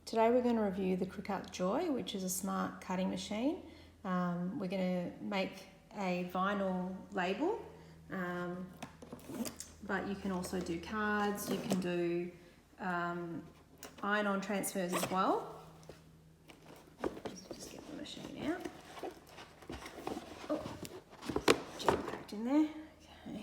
Today we're going to review the Cricut Joy, which is a smart cutting machine. We're going to make a vinyl label, but you can also do cards, you can do iron-on transfers as well. Just get the machine out. Oh, jam-packed in there. Okay.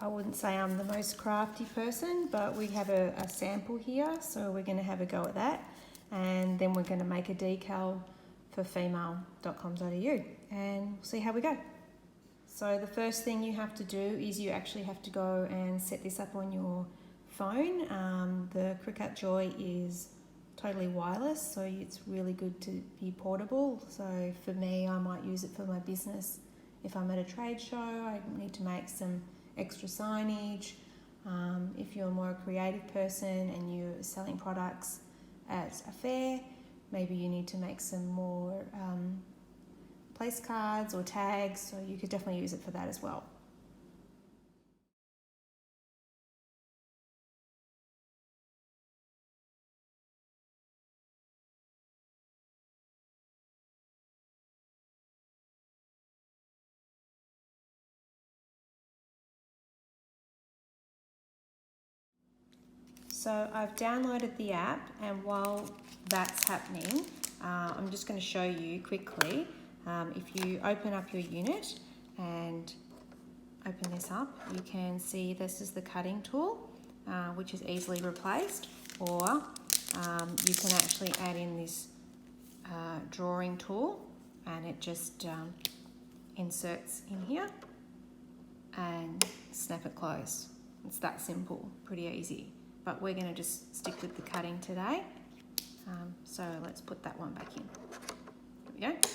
I wouldn't say I'm the most crafty person, but we have a sample here, so we're going to have a go at that, and then we're going to make a decal for female.com.au and we'll see how we go. So the first thing you have to do is you actually have to go and set this up on your phone. The Cricut Joy is totally wireless, so it's really good to be portable. So for me, I might use it for my business. If I'm at a trade show, I need to make some extra signage. If you're more a creative person and you're selling products at a fair, maybe you need to make some more place cards or tags, so you could definitely use it for that as well. So I've downloaded the app, and while that's happening, I'm just going to show you quickly. If you open up your unit and open this up, you can see this is the cutting tool, which is easily replaced, or you can actually add in this drawing tool, and it just inserts in here and snap it closed. It's that simple, pretty easy. But we're going to just stick with the cutting today. So let's put that one back in. There we go.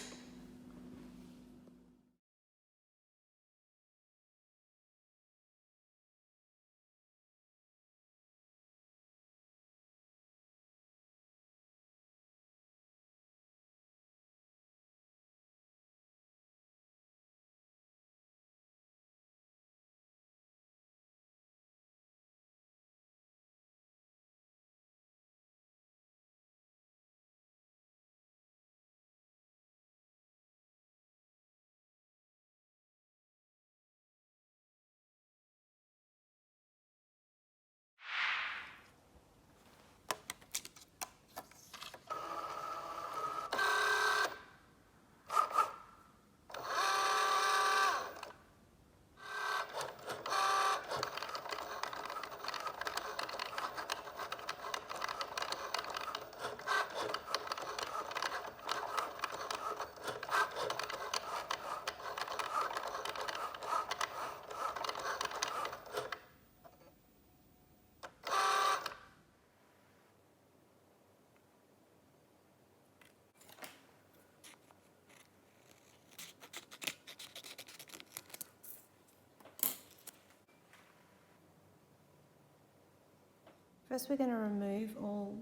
First, we're going to remove all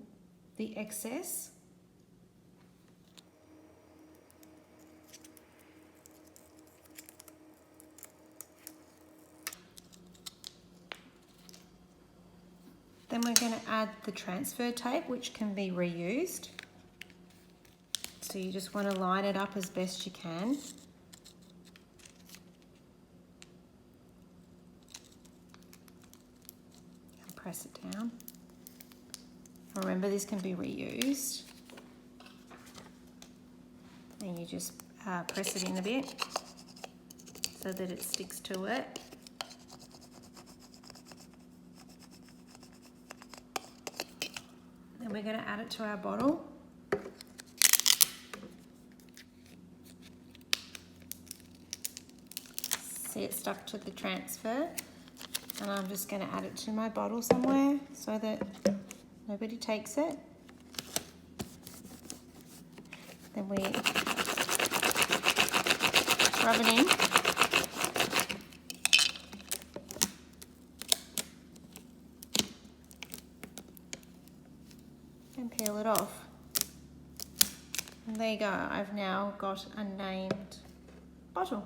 the excess. Then we're going to add the transfer tape, which can be reused. So you just want to line it up as best you can. And press it down. Remember, this can be reused. And you just press it in a bit so that it sticks to it. Then we're going to add it to our bottle. See, it stuck to the transfer. And I'm just going to add it to my bottle somewhere so that nobody takes it. Then we rub it in. and peel it off. And there you go, I've now got a named bottle.